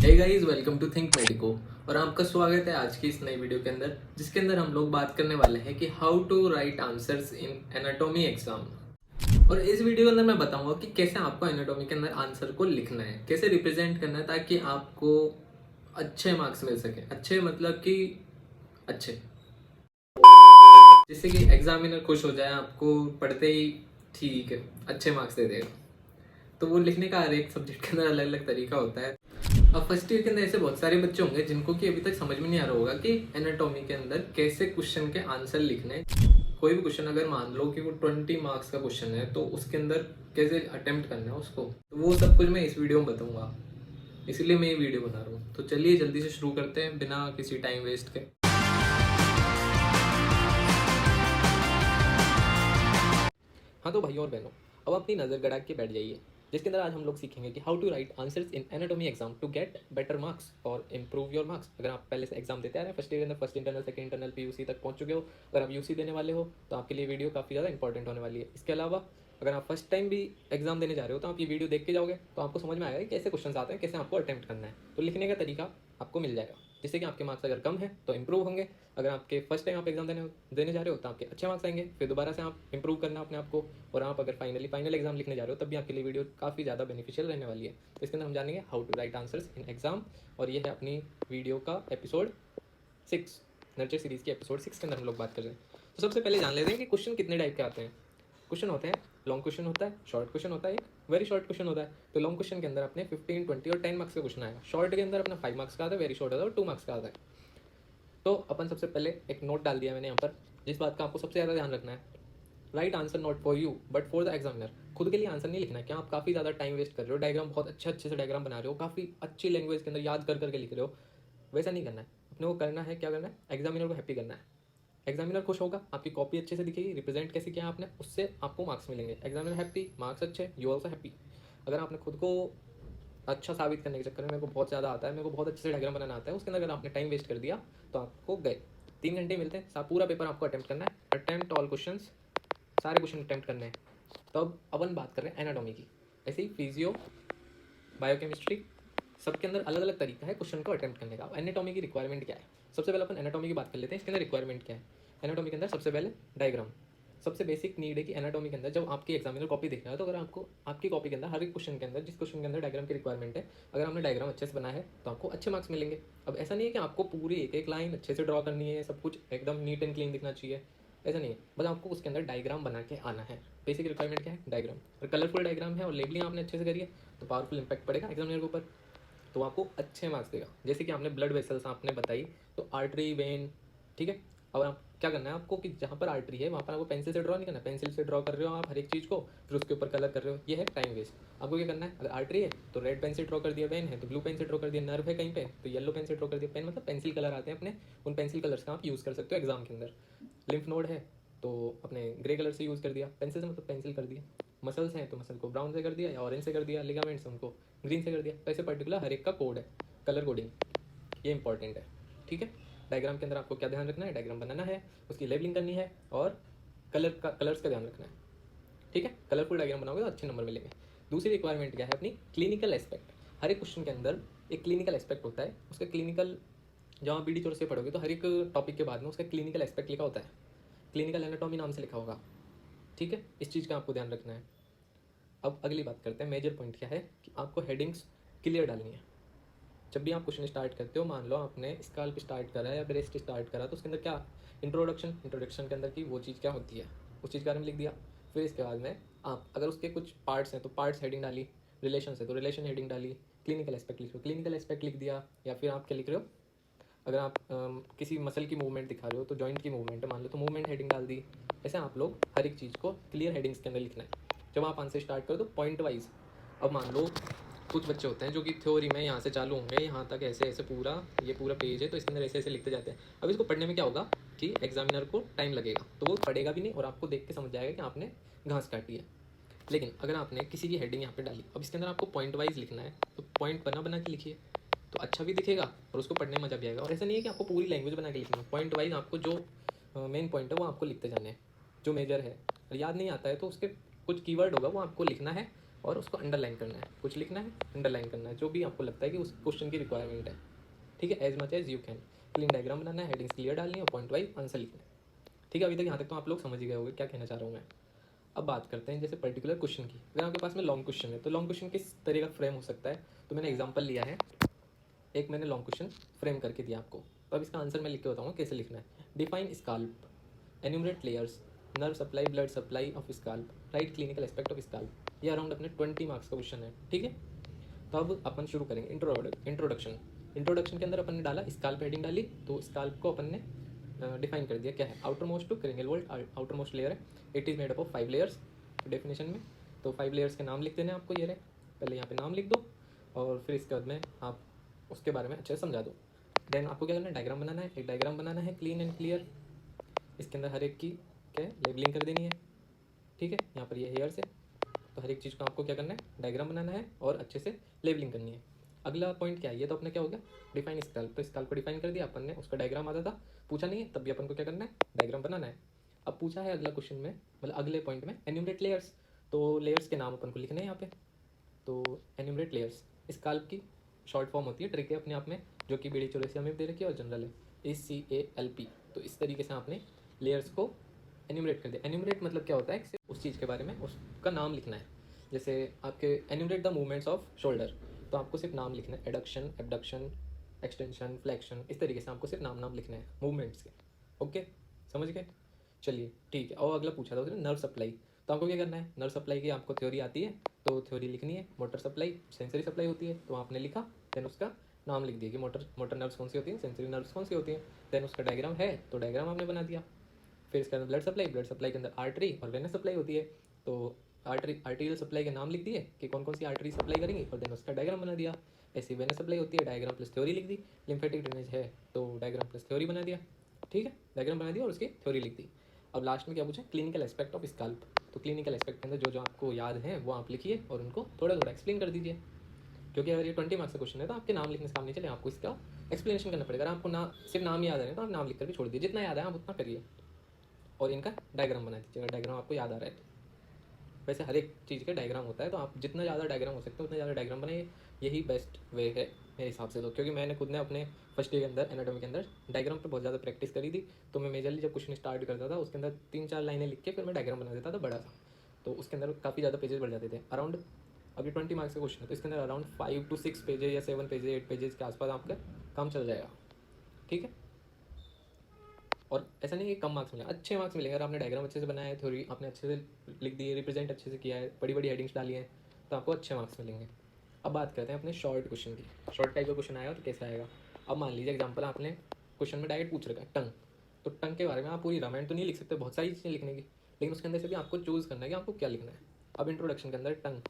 Hey guys, welcome to Think Medico. और आपका स्वागत है आज की इस नई वीडियो के अंदर, जिसके अंदर हम लोग बात करने वाले हैं कि how to write answers in anatomy exam. और इस वीडियो के अंदर मैं बताऊंगा कि कैसे आपको एनाटॉमी के अंदर आंसर को लिखना है, कैसे रिप्रेजेंट करना है ताकि आपको अच्छे मार्क्स मिल सके। अच्छे मतलब कि अच्छे, जिससे कि एग्जामिनर खुश हो जाए, आपको पढ़ते ही ठीक है अच्छे मार्क्स दे देगा। तो वो लिखने का हर एक सब्जेक्ट के अंदर अलग अलग तरीका होता है। अब फर्स्ट ईयर के अंदर ऐसे बहुत सारे बच्चे होंगे जिनको कि अभी तक समझ में नहीं आ रहा होगा कि एनाटॉमी के अंदर कैसे क्वेश्चन के आंसर लिखने हैं। कोई भी क्वेश्चन अगर मान लो कि वो 20 मार्क्स का क्वेश्चन है तो उसके अंदर कैसे अटेम्प्ट करना है उसको, तो वो सब कुछ मैं इस वीडियो में बताऊंगा। इसीलिए मैं ये वीडियो बना रहा हूँ। तो चलिए जल्दी से शुरू करते हैं बिना किसी टाइम वेस्ट के। हाँ तो भाइयों और बहनों, अब अपनी नज़र गड़ा के बैठ जाइए, जिसके अंदर आज हम लोग सीखेंगे कि how to write answers in anatomy exam to get better marks और इंप्रूव योर मार्क्स। अगर आप पहले से एग्जाम देते आ रहे हैं, फर्स्ट ईयर के अंदर first internal second internal PUC तक पहुंच चुके हो, अगर आप यूसी देने वाले हो तो आपके लिए वीडियो काफ़ी ज़्यादा इंपॉर्टेंट होने वाली है। इसके अलावा अगर आप फर्स्ट टाइम भी एग्जाम देने जा रहे हो तो आप ये वीडियो देख के जाओगे तो आपको समझ में आएगा कि कैसे क्वेश्चन आते हैं, कैसे आपको अटेम्प्ट करना है। तो लिखने का तरीका आपको मिल जाएगा, जिससे कि आपके मार्क्स अगर कम है तो इंप्रूव होंगे। अगर आपके फर्स्ट टाइम आप एग्जाम देने जा रहे हो तो आपके अच्छे मार्क्स आएंगे, फिर दोबारा से आप इंप्रूव करना अपने आप को। और आप अगर फाइनल एग्जाम लिखने जा रहे हो तब भी आपके लिए वीडियो काफ़ी ज़्यादा बेनिफिशियल रहने वाली है। तो इसके अंदर हम जानेंगे how to write answers in exam. और ये है अपनी वीडियो का एपिसोड 6, नर्चर सीरीज़ की एपिसोड 6 के अंदर हम लोग बात कर रहे हैं। तो सबसे पहले जान लेते हैं कि क्वेश्चन कितने टाइप के आते हैं। क्वेश्चन होते हैं लॉन्ग क्वेश्चन होता है, शॉर्ट क्वेश्चन होता है, एक वेरी शॉर्ट क्वेश्चन होता है। तो लॉन्ग क्वेश्चन के अंदर अपने 15, 20 और 10 मार्क्स का क्वेश्चन आएगा। शॉर्ट के अंदर अपना 5 मार्क्स का आता है, वेरी शॉर्ट आता है और 2 मार्क्स का आता है। तो अपन सबसे पहले एक नोट डाल दिया मैंने यहाँ पर, जिस बात का आपको सबसे ज़्यादा ध्यान रखना है। Right answer not for you but for the examiner. खुद के लिए आंसर नहीं लिखना है। क्या आप काफ़ी ज़्यादा टाइम वेस्ट कर रहे हो, डायग्राम बहुत अच्छे से डायग्राम बना रहे हो, काफ़ी अच्छी लैंग्वेज के अंदर याद कर करके लिख रहे हो, वैसा नहीं करना है। अपने को करना है, क्या करना है, एग्जामिनर को हैप्पी करना है। एग्जामिनर खुश होगा, आपकी कॉपी अच्छे से दिखेगी, रिप्रेजेंट कैसे किया आपने, उससे आपको मार्क्स मिलेंगे। एग्जामिनर हैप्पी, मार्क्स अच्छे, यू ऑल्सो हैप्पी। अगर आपने खुद को अच्छा साबित करने के चक्कर में मेरे को बहुत ज़्यादा आता है, मेरे को बहुत अच्छे से डायग्राम बनाना आता है, उसके अंदर अगर आपने टाइम वेस्ट कर दिया तो आपको गए 3 घंटे मिलते हैं। पूरा पेपर आपको अटेम्प्ट करना है, अटेम्प्ट ऑल क्वेश्चन, सारे क्वेश्चन अटेम्प्ट करने हैं। तो अब अपन बात कर रहे हैं एनाटॉमी की। ऐसे ही फिजियो, बायोकेमिस्ट्री, सबके अंदर अलग अलग तरीका है क्वेश्चन को अटेम्प्ट करने का। अब एनाटॉमी की रिक्वायरमेंट क्या है, सबसे पहले अपन एनाटॉमी की बात कर लेते हैं। इसके अंदर रिक्वायरमेंट क्या है। एनाटॉमी के अंदर सबसे पहले डायग्राम सबसे बेसिक नीड है कि एनाटॉमी के अंदर जब आपकी एग्जामिनर कॉपी देख रहा है तो अगर आपको आपकी कॉपी के अंदर हर एक क्वेश्चन के अंदर, जिस क्वेश्चन के अंदर डायग्राम की रिक्वायरमेंट है, अगर आपने डायग्राम अच्छे से बनाया है तो आपको अच्छे मार्क्स मिलेंगे। अब ऐसा नहीं है कि आपको पूरी एक एक लाइन अच्छे से ड्रॉ करनी है, सब कुछ एकदम नीट एंड क्लीन दिखना चाहिए, ऐसा नहीं है। बस आपको उसके अंदर डायग्राम बना के आना है। बेसिक रिक्वायरमेंट क्या है, डायग्राम। और कलरफुल डायग्राम है और लेबलिंग आपने अच्छे से करी है तो पावरफुल इंपैक्ट पड़ेगा एग्जामिनर के ऊपर, तो आपको अच्छे मार्क्स देगा। जैसे कि आपने ब्लड वेसल्स आपने बताई, तो आर्टरी, वेन, ठीक है। अब आप क्या करना है आपको कि जहाँ पर आर्टरी है वहाँ पर आपको पेंसिल से ड्रॉ नहीं करना। पेंसिल से ड्रॉ कर रहे हो आप हर एक चीज़ को, फिर उसके ऊपर कलर कर रहे हो, ये है टाइम वेस्ट। आपको क्या करना है, अगर आर्टरी है तो रेड पेन से ड्रॉ कर दिया, वेन है तो ब्लू पेन से ड्रॉ कर दिया, नर्व है कहीं पे तो येलो पेन से ड्रॉ कर दिया। पेन मतलब पेंसिल कलर आते हैं अपने, उन पेंसिल कलर्स का आप यूज़ कर सकते हो एग्जाम के अंदर। लिम्फ नोड है तो अपने ग्रे कलर से यूज़ कर दिया, पेंसिल से मतलब पेंसिल कर दिया। मसल्स हैं तो मसल को ब्राउन से कर दिया या ऑरेंज से कर दिया, लिगामेंट्स उनको ग्रीन से कर दिया। तो ऐसे पर्टिकुलर हर एक का कोड है, कलर कोडिंग, ये इंपॉर्टेंट है, ठीक है। डायग्राम के अंदर आपको क्या ध्यान रखना है, डायग्राम बनाना है, उसकी लेबलिंग करनी है और कलर्स का ध्यान रखना है, ठीक है। कलरफुल डायग्राम बनाओगे तो अच्छे नंबर मिलेंगे। दूसरी रिक्वायरमेंट क्या है अपनी, क्लिनिकल एस्पेक्ट। हर एक क्वेश्चन के अंदर एक क्लिनिकल एस्पेक्ट होता है। उसका क्लिनिकल, जब आप बीडी चोर से पढ़ोगे तो हर एक टॉपिक के बाद में उसका क्लिनिकल एस्पेक्ट लिखा होता है, क्लिनिकल एनाटॉमी नाम से लिखा होगा, ठीक है। इस चीज़ का आपको ध्यान रखना है। अब अगली बात करते हैं, मेजर पॉइंट क्या है कि आपको हेडिंग्स क्लियर डालनी है। जब भी आप क्वेश्चन स्टार्ट करते हो, मान लो आपने स्काल्प स्टार्ट करा या ब्रेस्ट स्टार्ट करा, तो उसके अंदर क्या इंट्रोडक्शन के अंदर की वो चीज़ क्या होती है उस चीज़ के बारे में लिख दिया। फिर इसके बाद में आप अगर उसके कुछ पार्ट्स हैं तो पार्ट्स हेडिंग डाली, रिलेशन है तो रिलेशन हेडिंग डाली, क्लिनिकल एस्पेक्ट लिख रहे हो क्लिनिकल एस्पेक्ट लिख दिया, या फिर आप क्या लिख रहे हो, अगर आप किसी मसल की मूवमेंट दिखा रहे हो तो जॉइंट की मूवमेंट है मान लो तो मूवमेंट हेडिंग डाल दी। ऐसे आप लोग हर एक चीज़ को क्लियर हेडिंग्स के अंदर लिखना है। जब आप आंसर स्टार्ट करो तो पॉइंट वाइज, अब मान लो कुछ बच्चे होते हैं जो कि थ्योरी में यहाँ से चालू होंगे, यहाँ तक ऐसे ऐसे पूरा ये पूरा पेज है तो इसके अंदर ऐसे ऐसे लिखते जाते हैं। अब इसको पढ़ने में क्या होगा कि एग्जामिनर को टाइम लगेगा तो वो पढ़ेगा भी नहीं और आपको देख के समझ जाएगा कि आपने घास काटी है। लेकिन अगर आपने किसी की हेडिंग यहाँ पे डाली, अब इसके अंदर आपको पॉइंट वाइज लिखना है तो पॉइंट बना बना के लिखिए, तो अच्छा भी दिखेगा और उसको पढ़ने में मजा भी आएगा। और ऐसा नहीं है कि आपको पूरी लैंग्वेज बना के लिखना है, पॉइंट वाइज आपको जो मेन पॉइंट है वो आपको लिखते जाने हैं, जो मेजर है। और याद नहीं आता है तो उसके कुछ कीवर्ड होगा वो आपको लिखना है और उसको अंडरलाइन करना है, कुछ लिखना है, अंडरलाइन करना है, जो भी आपको लगता है कि उस क्वेश्चन की रिक्वायरमेंट है, ठीक है, as much as you can. Clean diagram बनाना है, हेडिंग्स क्लियर डालनी है, पॉइंट वाइज आंसर लिखना है, ठीक है। अभी तक यहाँ तक तो आप लोग समझ ही गए होंगे क्या कहना चाह रहा हूँ मैं। अब बात करते हैं जैसे पर्टिकुलर क्वेश्चन की। अगर आपके पास में लॉन्ग क्वेश्चन है तो लॉन्ग क्वेश्चन किस तरह का फ्रेम हो सकता है, तो मैंने एग्जांपल लिया है, एक मैंने लॉन्ग क्वेश्चन फ्रेम करके दिया आपको, तो अब इसका आंसर मैं लिख के बताऊँगा कैसे लिखना है। Define scalp, enumerate layers, nerve supply, blood supply of scalp, right clinical aspect of scalp. ये अराउंड अपने 20 मार्क्स का क्वेश्चन है, ठीक है। तो अब अपन शुरू करेंगे इंट्रोडक्शन। इंट्रोडक्शन के अंदर अपन ने डाला स्काल्प, हेडिंग डाली, तो स्काल्प को अपन ने डिफाइन कर दिया क्या है। Outer most to cranial vault, outer most layer है, it is made up of 5 layers definition में। तो 5 लेयर्स के नाम लिख देने आपको, ये रहे, पहले यहाँ पे नाम लिख दो और फिर इसके बाद में आप उसके बारे में अच्छे से समझा दो। देन आपको क्या करना है, डायग्राम बनाना है, एक डायग्राम बनाना है क्लीन एंड क्लियर। इसके अंदर हर एक की क्या है, लेबलिंग कर देनी है, ठीक है। यहाँ पर ये हेयर्स है, तो हर एक चीज़ का आपको क्या करना है, डायग्राम बनाना है और अच्छे से लेबलिंग करनी है। अगला पॉइंट क्या है, ये तो अपने क्या हो गया, डिफाइन स्काल्प। तो स्काल्प को डिफाइन कर दिया अपन ने, उसका डायग्राम आता था, पूछा नहीं है तब भी अपन को क्या करना है, डायग्राम बनाना है। अब पूछा है अगला क्वेश्चन में, मतलब अगले पॉइंट में, एन्यूमरेट लेयर्स, तो लेयर्स के नाम अपन को लिखने हैं यहाँ पे। तो एन्यूमरेट लेयर्स, स्काल्प की शॉर्ट फॉर्म होती है, ट्रिक है अपने आप में, जो कि बीडी चौरसिया में दे रखी है और जनरल है, ACALP। तो इस तरीके से आपने लेयर्स को एन्यूमरेट कर दिया। एन्यूमरेट मतलब क्या होता है, उस चीज़ के बारे में उसका नाम लिखना है। जैसे आपके enumerate the movements off shoulder, तो आपको सिर्फ नाम लिखना है, एडक्शन, एबडक्शन, एक्सटेंशन, फ्लेक्शन, इस तरीके से आपको सिर्फ नाम लिखना है मूवमेंट्स के। ओके, समझ गए, चलिए ठीक है। और अगला पूछा था उसने नर्व सप्लाई, तो आपको क्या करना है, नर्व सप्लाई की आपको थ्योरी आती है, तो थ्योरी लिखनी है। मोटर सप्लाई, सेंसरी सप्लाई होती है, तो आपने लिखा, देन उसका नाम लिख दिया कि मोटर नर्व्स कौन सी होती हैं, सेंसरी नर्व्स कौन सी होती हैं। देन उसका डायग्राम है, तो डायग्राम आपने बना दिया। फिर इसके अंदर ब्लड सप्लाई के अंदर आर्टरी और वेनस सप्लाई होती है, तो आर्टीरियल सप्लाई के नाम लिख दिए कि कौन कौन सी आर्टरी सप्लाई करेंगी, और देन उसका डायग्राम बना दिया। ऐसी वेनस सप्लाई होती है, डायग्राम प्लस थ्योरी लिख दी। लिम्फेटिक ड्रेनेज है, तो डायग्राम प्लस थ्योरी बना दिया, ठीक है, डायग्राम बना दिया और उसकी थ्योरी लिख दी। अब लास्ट में क्या पूछा, क्लिनिकल एस्पेक्ट ऑफ स्काल्प, तो क्लिनिकल एस्पेक्ट के अंदर जो जो आपको याद है वो आप लिखिए और उनको थोड़ा थोड़ा एक्सप्लेन कर दीजिए, क्योंकि अगर ये 20 मार्क्स का क्वेश्चन है तो आपके नाम लिखने से काम नहीं चले, आपको इसका एक्सप्लेनेशन करना पड़ेगा। अगर आपको ना सिर्फ नाम याद आ रहे हैं तो आप नाम लिख कर भी छोड़ दीजिए, जितना याद है आप उतना करिए और इनका डायग्राम बना दीजिए, अगर डायग्राम आपको याद आ रहा है तो। वैसे हर एक चीज़ का डायग्राम होता है, तो आप जितना ज़्यादा डायग्राम हो सकते हैं उतना ज़्यादा डायग्राम बनाइए, यही बेस्ट वे है मेरे हिसाब से तो। क्योंकि मैंने खुद ने अपने फर्स्ट ईयर के अंदर एनाटॉमी के अंदर डायग्राम पे बहुत ज़्यादा प्रैक्टिस करी थी। तो मैं मेजरली जब क्वेश्चन स्टार्ट करता था उसके अंदर 3-4 लाइनें लिख के फिर मैं डायग्राम बना देता था बड़ा सा, तो उसके अंदर काफ़ी ज़्यादा पेजेस बढ़ जाते थे। अराउंड अभी 20 मार्क्स का क्वेश्चन है तो इसके अंदर अराउंड 5 to 6 पेजेस या 7 पेजेस 8 पेजेस के आसपास आपका काम चल जाएगा, ठीक है। और ऐसा नहीं कि कम मार्क्स मिलेंगे, अच्छे मार्क्स मिलेंगे अगर आपने डायग्राम अच्छे से बनाया है, थ्योरी आपने अच्छे से लिख दी है, रिप्रेजेंट अच्छे से किया है, बड़ी बड़ी हेडिंग्स डाली हैं, तो आपको अच्छे मार्क्स मिलेंगे। अब बात करते हैं अपने शॉर्ट क्वेश्चन की। शॉर्ट टाइप का क्वेश्चन आएगा तो कैसे आएगा। अब मान लीजिए एग्जाम्पल आपने क्वेश्चन में डायरेक्ट पूछ रखा है टंग, तो टंग के बारे में आप पूरी रामायण तो नहीं लिख सकते, बहुत सारी चीज़ें लिखने की, लेकिन उसके अंदर से भी आपको चूज़ करना है कि आपको क्या लिखना है। अब इंट्रोडक्शन के अंदर टंग,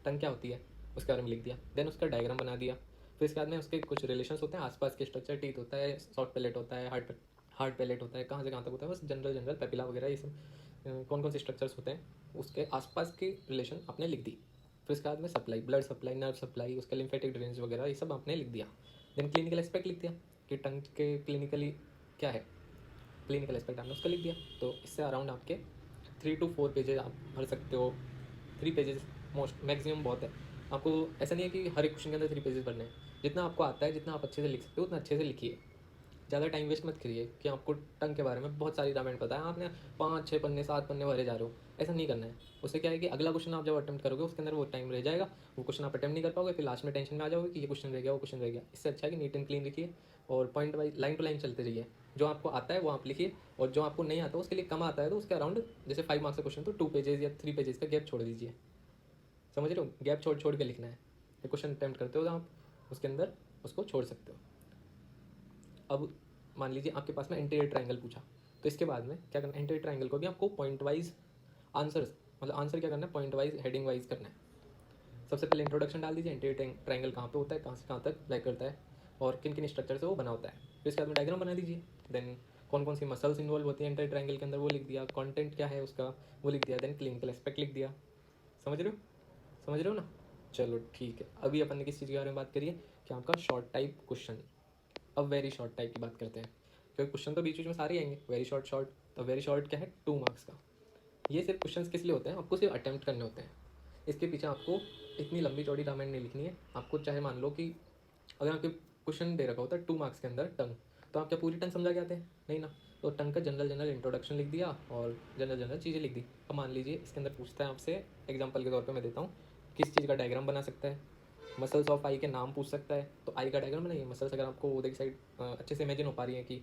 टंग क्या होती है उसके बारे में लिख दिया, देन उसका डायग्राम बना दिया। फिर इसके बाद में उसके कुछ रिलेशंस होते हैं, आसपास के स्ट्रक्चर, टीथ होता है, सॉफ्ट पैलेट होता है, हार्ड पैलेट होता है, कहाँ से कहाँ तक होता है, बस जनरल पेपिला वगैरह ये सब कौन कौन से स्ट्रक्चर्स होते हैं उसके आसपास की रिलेशन आपने लिख दी। फिर इसके बाद में supply, blood supply, nerve supply, उसका लिम्फेटिक ड्रेनेज वगैरह ये सब आपने लिख दिया। देन क्लिनिकल एस्पेक्ट लिख दिया कि टंग के क्लिनिकली क्या है, क्लिनिकल एस्पेक्ट आपने उसका लिख दिया। तो इससे अराउंड आपके 3 to 4 पेजेज आप भर सकते हो। 3 पेजेस मोस्ट मैक्सिमम बहुत है। आपको ऐसा नहीं है कि हर एक क्वेश्चन के अंदर 3 पेजेस भरने हैं, जितना आपको आता है, जितना आप अच्छे से लिख सकते हो उतना अच्छे से लिखिए। ज़्यादा टाइम वेस्ट मत करिए कि आपको टंग के बारे में बहुत सारी रामायण पता है, आपने 5-6 पन्ने 7 पन्ने भरे जा रहे हो, ऐसा नहीं करना है। उससे क्या है कि अगला क्वेश्चन आप जब अटेम्प्ट करोगे उसके अंदर वो टाइम रह जाएगा, वो क्वेश्चन आप अटेम्प्ट नहीं कर पाओगे, फिर लास्ट में टेंशन में आ जाओगे कि ये क्वेश्चन रह गया, वो क्वेश्चन रह गया। इससे अच्छा है कि नीट एंड क्लीन लिखिए और point wise line to line चलते रहिए। जो आपको आता है वो आप लिखिए, और जो आपको नहीं आता उसके लिए कम आता है तो उसके अराउंड, जैसे 5 मार्क्स का क्वेश्चन तो 2 पेजेस या 3 पेजेस का गैप छोड़ दीजिए, समझ रहे हो, गैप छोड़ छोड़ के लिखना है। ये क्वेश्चन अटेम्प्ट करते हो तो आप उसके अंदर उसको छोड़ सकते हो। अब मान लीजिए आपके पास में इंटीरियर ट्रायंगल पूछा, तो इसके बाद में क्या करना है, इंटीरियर ट्रायंगल को भी आपको पॉइंट वाइज आंसर्स, मतलब आंसर क्या करना है, पॉइंट वाइज हेडिंग वाइज करना है। सबसे पहले इंट्रोडक्शन डाल दीजिए, इंटीरियर ट्रायंगल कहाँ पे होता है, कहाँ से कहाँ तक लाइक करता है और किन किन स्ट्रक्चर से वो बना होता है। फिर इसके बाद में डायग्राम बना दीजिए, देन कौन कौन सी मसल्स इन्वॉल्व होती हैं इंटीरियर ट्रायंगल के अंदर वो लिख दिया, कंटेंट क्या है उसका वो लिख दिया, देन क्लिनिकल एस्पेक्ट लिख दिया। समझ रहे हो, समझ रहे हो ना। चलो ठीक है, अभी अपन ने किस चीज़ के बारे में बात करी है कि आपका शॉर्ट टाइप क्वेश्चन। अब वेरी शॉर्ट टाइप की बात करते हैं, क्योंकि क्वेश्चन तो बीच बीच में सारे आएंगे। वेरी शॉर्ट तो वेरी शॉर्ट क्या है, 2 मार्क्स का। ये सिर्फ क्वेश्चन किस लिए होते हैं, आपको सिर्फ अटेम्प्ट करने होते हैं। इसके पीछे आपको इतनी लंबी चौड़ी रामायण नहीं लिखनी है। आपको चाहे मान लो कि अगर आपके क्वेश्चन दे रखा होता है 2 मार्क्स के अंदर टंग, तो आप क्या पूरी टंग समझा के आते हैं? नहीं ना। तो टंग का जनरल इंट्रोडक्शन लिख दिया और जनरल चीज़ें लिख दी। अब मान लीजिए इसके अंदर पूछता है आपसे, एग्जाम्पल के तौर पर मैं देता हूँ, किस चीज़ का डायग्राम बना सकता है, मसल्स ऑफ आई के नाम पूछ सकता है, तो आई का डायग्राम बनाइए। मसल्स अगर आपको उधर की साइड अच्छे से इमेजिन हो पा रही है कि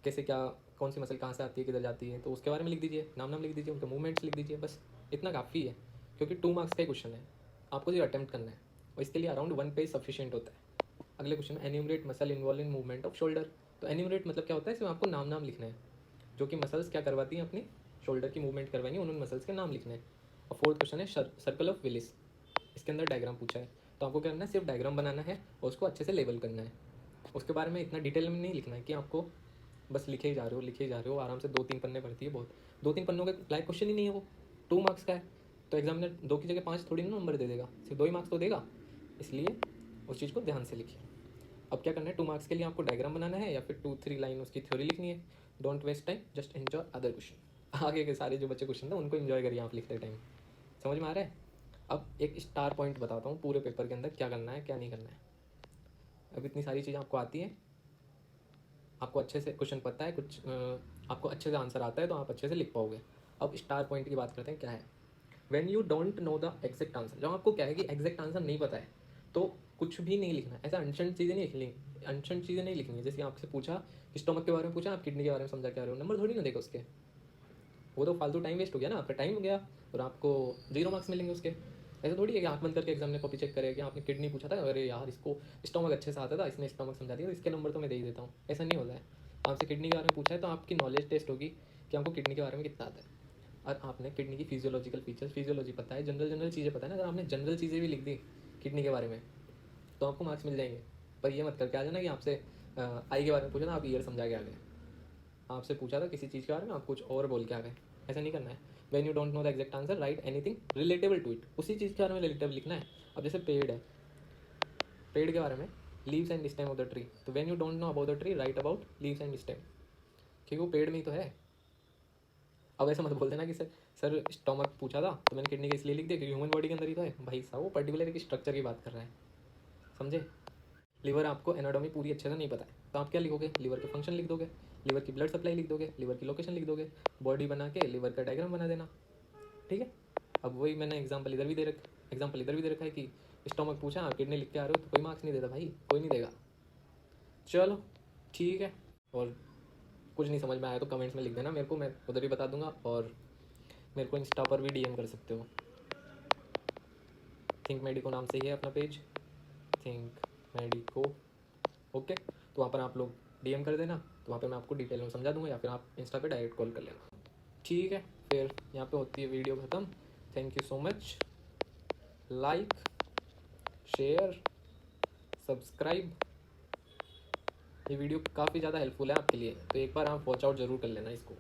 कैसे क्या कौन सी मसल कहाँ से आती है किधर जाती है, तो उसके बारे में लिख दीजिए, नाम लिख दीजिए, उनके मूवमेंट्स लिख दीजिए, बस इतना काफ़ी है। क्योंकि 2 मार्क्स का ही क्वेश्चन है, आपको जो अटैम्प्ट करना है, और इसके लिए अराउंड 1 पेज सफिशिएंट होता है। अगले क्वेश्चन में enumerate muscle involve in movement off shoulder. तो एन्यूमरेट मतलब क्या होता है, इसमें आपको नाम लिखना है, जो कि मसल्स क्या करवाती हैं, अपनी शोल्डर की मूवमेंट करवाएंगे, उन मसल्स के नाम लिखने हैं। और फोर्थ क्वेश्चन है सर्कल ऑफ विलिस, इसके अंदर डायग्राम पूछा है, तो आपको क्या करना है, सिर्फ डायग्राम बनाना है और उसको अच्छे से लेबल करना है। उसके बारे में इतना डिटेल में नहीं लिखना है कि आपको बस लिखे ही जा रहे हो आराम से। 2-3 पन्ने भरती है बहुत, 2-3 पन्नों के लायक क्वेश्चन ही नहीं है वो, 2 मार्क्स का है। तो एग्जामिनर 2 की जगह 5 थोड़ी ना नंबर दे देगा, सिर्फ 2 ही मार्क्स तो देगा, इसलिए उस चीज़ को ध्यान से लिखिए। अब क्या करना है, 2 मार्क्स के लिए आपको डायग्राम बनाना है या फिर 2-3 लाइन उसकी थ्योरी लिखनी है। Don't waste time, just enjoy other question. आगे के सारे जो बच्चे क्वेश्चन थे उनको इन्जॉय करिए आप लिखते टाइम। समझ में आ रहा है? अब एक स्टार पॉइंट बताता हूँ पूरे पेपर के अंदर क्या करना है क्या नहीं करना है। अब इतनी सारी चीज़ें आपको आती हैं, आपको अच्छे से क्वेश्चन पता है, कुछ आपको अच्छे से आंसर आता है, तो आप अच्छे से लिख पाओगे। अब स्टार पॉइंट की बात करते हैं, क्या है? When you don't know the exact answer, जब आपको क्या है कि एग्जैक्ट आंसर नहीं पता है, तो कुछ भी नहीं लिखना है। ऐसा अनशंट चीज़ें नहीं लिखनी, अनशंट चीज़ें नहीं लिखनी है। जैसे आपसे पूछा स्टोमक के बारे में, पूछा आप किडनी के बारे में समझा के आ रहे हो, नंबर थोड़ी ना देगा उसके, वो तो फालतू टाइम वेस्ट हो गया ना, आपका टाइम हो गया और आपको 0 मार्क्स मिलेंगे उसके। ऐसा थोड़ी है कि आँख बंद करके एग्जाम में कॉपी चेक करेगा कि आपने किडनी पूछा था, अरे यार इसको स्टोमक अच्छे से आता था, इसने स्टोमक समझा दिया, तो इसके नंबर तो मैं दे ही देता हूँ। ऐसा नहीं होता है। आपसे किडनी के बारे में पूछा है तो आपकी नॉलेज टेस्ट होगी कि आपको किडनी के बारे में कितना आता है, और आपने किडनी की फिजियोलॉजिकल फीचर्स, फिजियोलॉजी पता है, जनरल चीज़ें पता है ना। अगर आपने जनरल चीज़ें भी लिख दी किडनी के बारे में तो आपको मार्क्स मिल जाएंगे। पर ये मत करके आ जाना कि आपसे आई के बारे में पूछा था, आप ईयर समझा के आ गए, आपसे पूछा था किसी चीज़ के बारे में, आप कुछ और बोल के आ गए। ऐसा नहीं करना है। When you don't know the exact answer, write anything relatable to it, उसी चीज़ के बारे में रिलेटेबल लिखना है। अब जैसे पेड़ है, पेड़ के बारे में leaves and stem of the tree, तो when you don't know about the tree, right about leaves and stem, क्योंकि वो पेड़ में ही तो है। अब ऐसा मत बोल देना कि सर स्टोमक पूछा था तो मैंने किडनी का इसलिए लिख दिया क्योंकि ह्यूमन बॉडी के अंदर ही तो है। भाई साहब वो पर्टिकुलर एक स्ट्रक्चर की बात कर रहा है, समझे? लीवर आपको एनाटॉमी पूरी अच्छे से नहीं पता है, तो आप क्या लिखोगे, लीवर के फंक्शन लिख दोगे, लीवर की ब्लड सप्लाई लिख दोगे, लीवर की लोकेशन लिख दोगे, बॉडी बना के लीवर का डायग्राम बना देना, ठीक है। अब वही मैंने एग्जाम्पल इधर भी दे रखा है कि स्टोमक पूछा, आप किडनी लिख के आ रहे हो, तो कोई मार्क्स नहीं देता भाई, कोई नहीं देगा। चलो ठीक है। और कुछ नहीं समझ में आया तो कमेंट्स में लिख देना मेरे को, मैं उधर ही बता दूंगा, और मेरे को इंस्टा पर भी डीएम कर सकते हो। थिंक मेडिको नाम से ही है अपना पेज, थिंक मेडिको, ओके। तो वहाँ पर आप लोग डीएम कर देना, तो वहाँ पर मैं आपको डिटेल में समझा दूंगा, या फिर आप इंस्टा पे डायरेक्ट कॉल कर लेना, ठीक है। फिर यहाँ पे होती है वीडियो ख़त्म। Thank you so much. Like, share, subscribe, ये वीडियो काफ़ी ज़्यादा हेल्पफुल है आपके लिए, तो एक बार आप वॉच आउट ज़रूर कर लेना इसको।